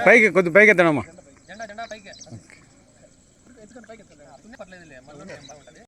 పైకి కొద్ది పైకి ఎత్తాడమ్మా. జెండా పైకి పర్లేదులే, మళ్ళీ బాగుంటుంది.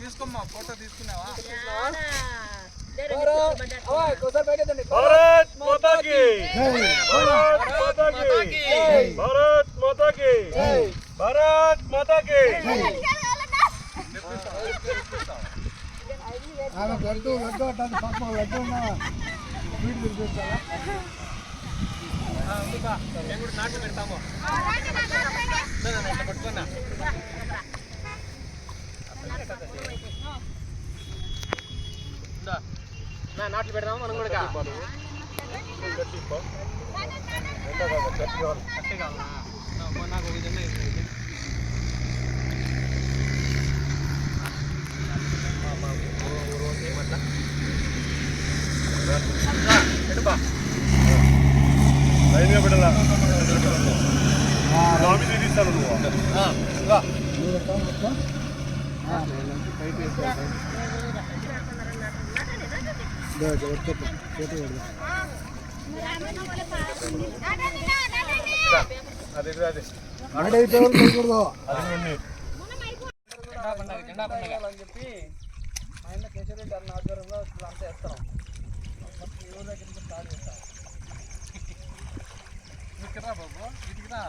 తీసుకోమ్మా, ఫోటో తీసుకున్నావా? भारत माता की भारत माता की भारत माता की भारत माता की ఆమె లడ్డు లడ్డు అంటాను పాపం లడ్డు ఉన్నా స్వీట్ తినిపిస్తారా? నాట్లు పెడతాము పట్టుకున్నా నాట్లు పెడదాము మనం కూడా. నాకు ఒక జెండా జెండా పండుగ అని చెప్పి మా ఆయన కేశవరెడ్డి గారి ఆధ్వర్యంలో అంతా వేస్తాం. ఈ ఊరు దగ్గర నుంచి స్టార్ట్ చేస్తాం. ఇక్కడ బాబు ఇదికిరా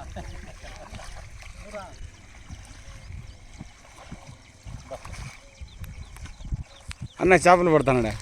అన్న చేపలు పడతానడా?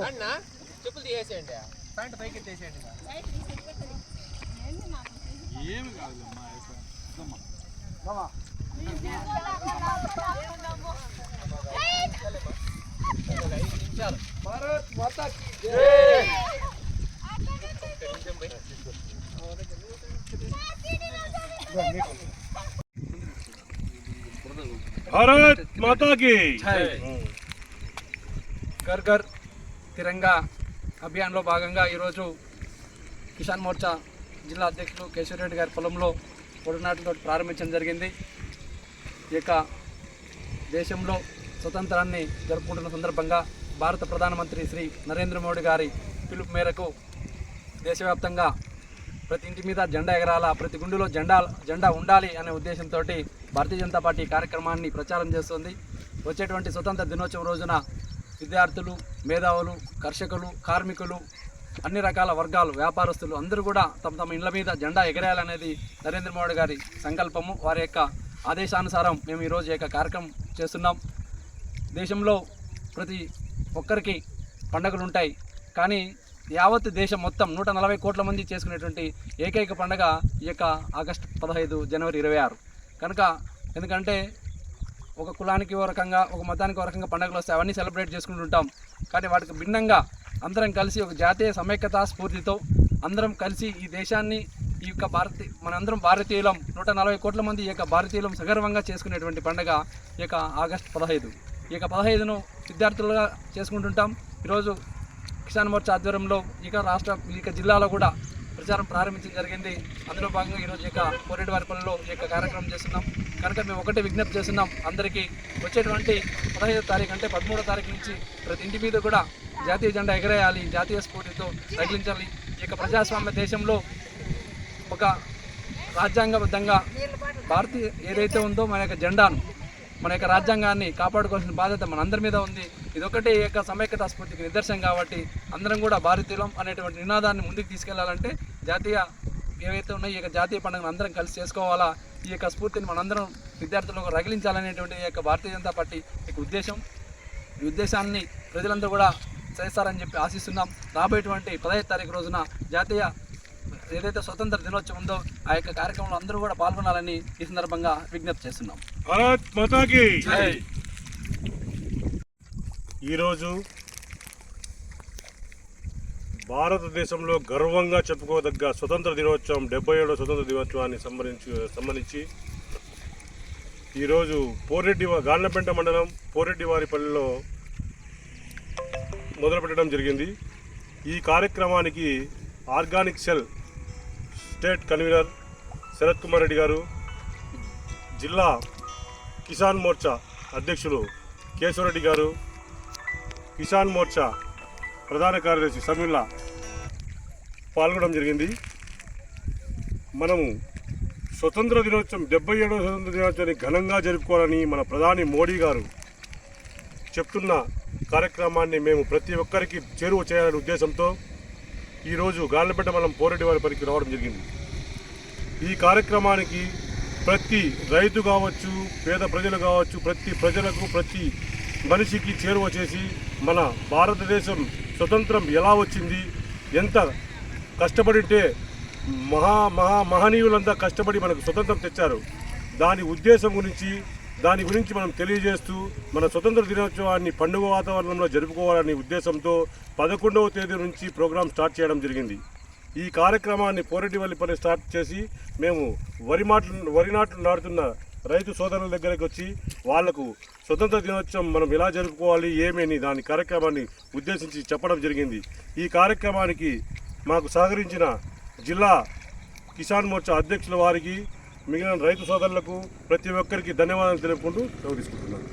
అన్నా చెప్పులు తీసేయండి, ప్యాంట్ పైకి ఎత్తేసేయండి. ఏమి కాదు భారత్ మాతా కీ జై. भारत माता की घर घर తిరంగా అభియాన్లో భాగంగా ఈరోజు కిసాన్ మోర్చా జిల్లా అధ్యక్షులు కేశవరెడ్డి గారి పొలంలో పొడినాటితో ప్రారంభించడం జరిగింది. ఈ యొక్క దేశంలో స్వతంత్రాన్ని జరుపుకుంటున్న సందర్భంగా భారత ప్రధానమంత్రి శ్రీ నరేంద్ర మోడీ గారి పిలుపు మేరకు దేశవ్యాప్తంగా ప్రతి ఇంటి మీద జెండా ఎగరాల, ప్రతి గుండెలో జెండా ఉండాలి అనే ఉద్దేశంతో భారతీయ జనతా పార్టీ కార్యక్రమాన్ని ప్రచారం చేస్తుంది. వచ్చేటువంటి స్వతంత్ర దినోత్సవం రోజున విద్యార్థులు, మేధావులు, కర్షకులు, కార్మికులు అన్ని రకాల వర్గాలు వ్యాపారస్తులు అందరూ కూడా తమ తమ ఇళ్ల మీద జెండా ఎగరేయాలనేది నరేంద్ర మోడీ గారి సంకల్పము. వారి యొక్క ఆదేశానుసారం మేము ఈరోజు ఈ యొక్క కార్యక్రమం చేస్తున్నాం. దేశంలో ప్రతి ఒక్కరికి పండుగలు ఉంటాయి, కానీ యావత్ దేశం మొత్తం 140 కోట్ల మంది చేసుకునేటువంటి ఏకైక పండుగ ఈ యొక్క ఆగస్టు 15 జనవరి 26 కనుక. ఎందుకంటే ఒక కులానికి ఓ రకంగా, ఒక మతానికి ఓ రకంగా పండుగలు వస్తాయి, అవన్నీ సెలబ్రేట్ చేసుకుంటుంటాం. కానీ వాటికి భిన్నంగా అందరం కలిసి ఒక జాతీయ సమైక్యతా స్ఫూర్తితో అందరం కలిసి ఈ దేశాన్ని, ఈ యొక్క మనందరం భారతీయులం, 140 కోట్ల మంది ఈ యొక్క భారతీయులం సగర్వంగా చేసుకునేటువంటి పండుగ ఈ యొక్క ఆగస్టు 15. ఈ యొక్క 15ను విద్యార్థులుగా చేసుకుంటుంటాం. ఈరోజు కిసాన్ మోర్చా ఆధ్వర్యంలో ఈ యొక్క జిల్లాలో కూడా ప్రచారం ప్రారంభించడం జరిగింది. అందులో భాగంగా ఈరోజు ఈ యొక్క కోరేటివారిపల్లిలో ఈ యొక్క కార్యక్రమం చేస్తున్నాం. కనుక మేము ఒకటే విజ్ఞప్తి చేస్తున్నాం అందరికీ, వచ్చేటువంటి 15వ తారీఖు అంటే 13వ తారీఖు నుంచి ప్రతి ఇంటి మీద కూడా జాతీయ జెండా ఎగరేయాలి, జాతీయ స్ఫూర్తితో రగిలించాలి. ఈ యొక్క ప్రజాస్వామ్య దేశంలో ఒక రాజ్యాంగబద్ధంగా భారతీయ ఏదైతే ఉందో మన యొక్క జెండాను, మన యొక్క రాజ్యాంగాన్ని కాపాడుకోవాల్సిన బాధ్యత మన అందరి మీద ఉంది. ఇదొకటే ఈ యొక్క సమైక్యతా స్ఫూర్తికి నిదర్శనం కాబట్టి అందరం కూడా భారతీయులం అనేటువంటి నినాదాన్ని ముందుకు తీసుకెళ్లాలంటే జాతీయ ఏవైతే ఉన్నాయో ఈ యొక్క జాతీయ పండుగను అందరం కలిసి చేసుకోవాలా. ఈ యొక్క స్ఫూర్తిని మనందరం విద్యార్థులకు రగిలించాలనేటువంటి ఈ యొక్క భారతీయ జనతా పార్టీ యొక్క ఉద్దేశం. ఈ ఉద్దేశాన్ని ప్రజలందరూ కూడా చేస్తారని చెప్పి ఆశిస్తున్నాం. రాబోయేటువంటి 15వ తారీఖు రోజున జాతీయ ఏదైతే స్వతంత్ర దినోత్సవం ఉందో ఆ యొక్క కార్యక్రమంలో అందరూ కూడా పాల్గొనాలని ఈ సందర్భంగా విజ్ఞప్తి చేస్తున్నాం. భారత్ మాతాకి ఈరోజు భారతదేశంలో గర్వంగా చెప్పుకోదగ్గ స్వతంత్ర దినోత్సవం 77వ స్వతంత్ర దినోత్సవాన్ని సంబంధించి ఈరోజు గార్లపెంట మండలం పోరెడ్డివారిపల్లిలో మొదలుపెట్టడం జరిగింది. ఈ కార్యక్రమానికి organic cell state convener Sharath Kumar Reddy garu, జిల్లా కిసాన్ మోర్చా అధ్యక్షులు కేశవరెడ్డి గారు, కిసాన్ మోర్చా ప్రధాన కార్యదర్శి సమీల్లా పాల్గొనడం జరిగింది. మనము స్వతంత్ర దినోత్సవం 77వ స్వతంత్ర దినోత్సవాన్ని ఘనంగా జరుపుకోవాలని మన ప్రధాని మోడీ గారు చెప్తున్న కార్యక్రమాన్ని మేము ప్రతి ఒక్కరికి చేరువ చేయాలనే ఉద్దేశంతో ఈరోజు గార్లపెంట మండలం పోరెడ్డివారిపల్లికి రావడం జరిగింది. ఈ కార్యక్రమానికి ప్రతి రైతు కావచ్చు, పేద ప్రజలు కావచ్చు, ప్రతి ప్రజలకు, ప్రతి మనిషికి చేరువ చేసి మన భారతదేశం స్వతంత్రం ఎలా వచ్చింది, ఎంత కష్టపడితే మహనీయులంతా కష్టపడి మనకు స్వతంత్రం తెచ్చారు, దాని ఉద్దేశం దాని గురించి మనం తెలియజేస్తూ మన స్వతంత్ర దినోత్సవాన్ని పండుగ వాతావరణంలో జరుపుకోవాలనే ఉద్దేశంతో 11వ తేదీ నుంచి ప్రోగ్రాం స్టార్ట్ చేయడం జరిగింది. ఈ కార్యక్రమాన్ని పోరెడ్డివల్లిపల్లి స్టార్ట్ చేసి మేము వరి నాట్లు నాటుతున్న రైతు సోదరుల దగ్గరికి వచ్చి వాళ్లకు స్వతంత్ర దినోత్సవం మనం ఎలా జరుపుకోవాలి ఏమని దాని కార్యక్రమాన్ని ఉద్దేశించి చెప్పడం జరిగింది. ఈ కార్యక్రమానికి మాకు సహకరించిన జిల్లా కిసాన్ మోర్చా అధ్యక్షుల వారికి, మిగిలిన రైతు సోదరులకు ప్రతి ఒక్కరికి ధన్యవాదాలు తెలుపుకుంటూ సెలవు తీసుకుంటున్నాను.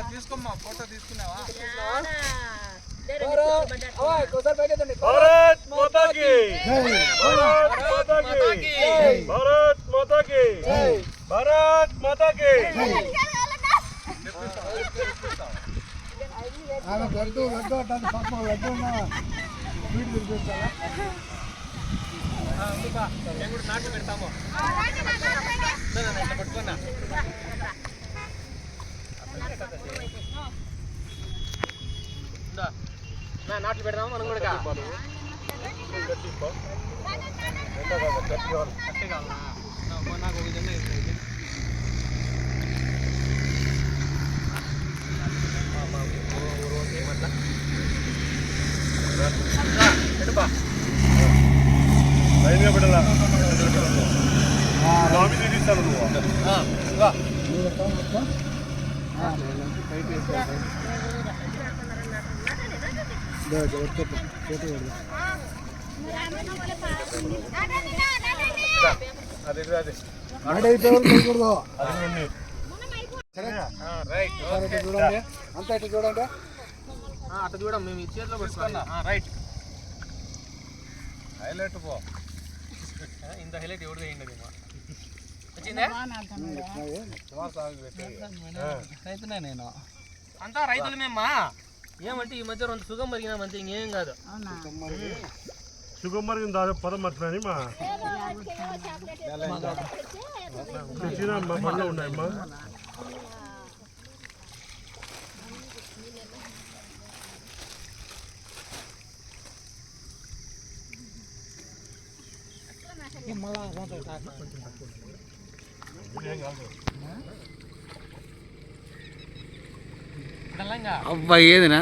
తీసుకోమ్మా, ఫోటో తీసుకున్నావా? భారత్ మాతా కీ భారత్ మాతా కీ భారత్ మాతా కీ భారత్ మాతా కీ. ఆమె లడ్డు అంటాను, పాపం లడ్డు ఉన్నా స్వీట్ తినిపించాలా? నాట్లు పెడతాము. పట్టుకున్నా నాట్లు పెడదాము మనం కూడా. నాకు ఒక జెండా లైన్గా పెట్టాలా? బాబీ తీస్తాను నువ్వు. అదే మ్యాడ్ అయిపోయి చేయకూడదు. అదిగోండి. సరే ఇట్లా చూడండి, అంతా ఇట్లా చూడండి. అటు చూడం మేము ఈ చేతిలో పెట్టుకోవాలి. రైట్ హైలైట్ పో. ఇంత హైలైట్ ఎవరు వేయండి వచ్చిందే రైతునే నేను అంతా రైతులు మేమ్మా. ఏమంటే ఈ మధ్య రెండు సుఖం మరిగినామంటే ఇంకేం కాదు. సుగం మరిగిన పదం మర్చిపోయాని మా తెచ్చిన మా పనులు ఉన్నాయమ్మా. అబ్బా ఏదినా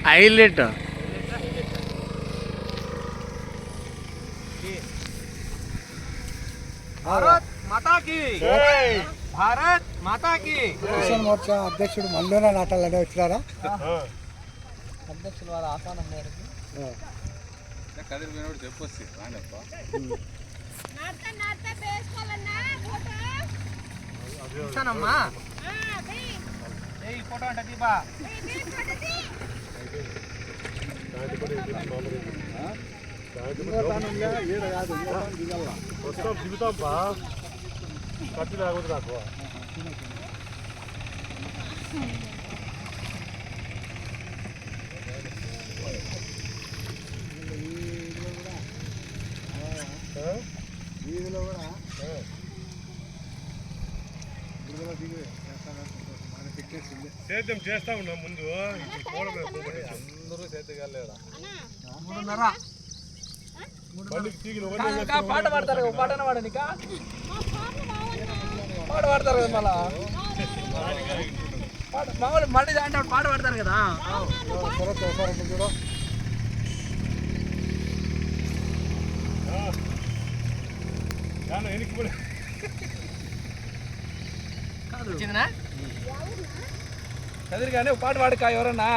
హైలైట్. భారత్ మాతాకి భారత్ మాతాకి. కిసాన్ మోర్చా అధ్యక్షుడు మల్లోనే నాటాలని వచ్చినారా? అధ్యక్షుల వారి ఆహ్వానం మేరకు ఇస్తానమ్మా. ఫోటో అంటే దీపా వస్తాం దిగుతాం పా. కత్తి లేకపోతే నాకు వీధిలో కూడా సేద్యం చేస్తా ఉన్నాం ముందు. అందరూ చేతికెళ్ళాడు. పాట పాడతారు పాటన పాడనికా పాట పాడతారు కదా మళ్ళా మామూలు మళ్ళీ అంటే పాట పాడతారు కదా. చూడు వచ్చిందినా కదిరి కానీ ఒక పాట పాడక ఎవరన్నా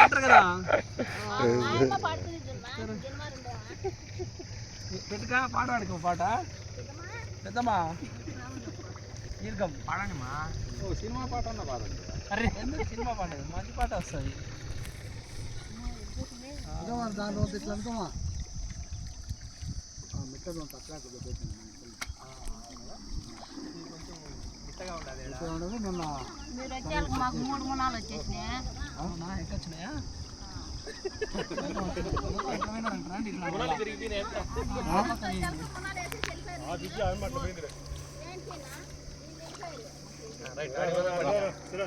అంటారు కదా పెట్టుగా పాట పాడుకో పాట పెద్దమ్మా దీర్ఘం పాడండిమా. సినిమా పాట అన్న పాడండి. అరే ఎందుకు సినిమా పాట మంచి పాట వస్తుంది. దాని రోజు ఇట్లా అనుకోమా మిట్టగా ఉండదు. మొన్న మాకు 3 గుణాలు వచ్చేసినాయి. అవునా ఎక్కొచ్చినాయా? సరే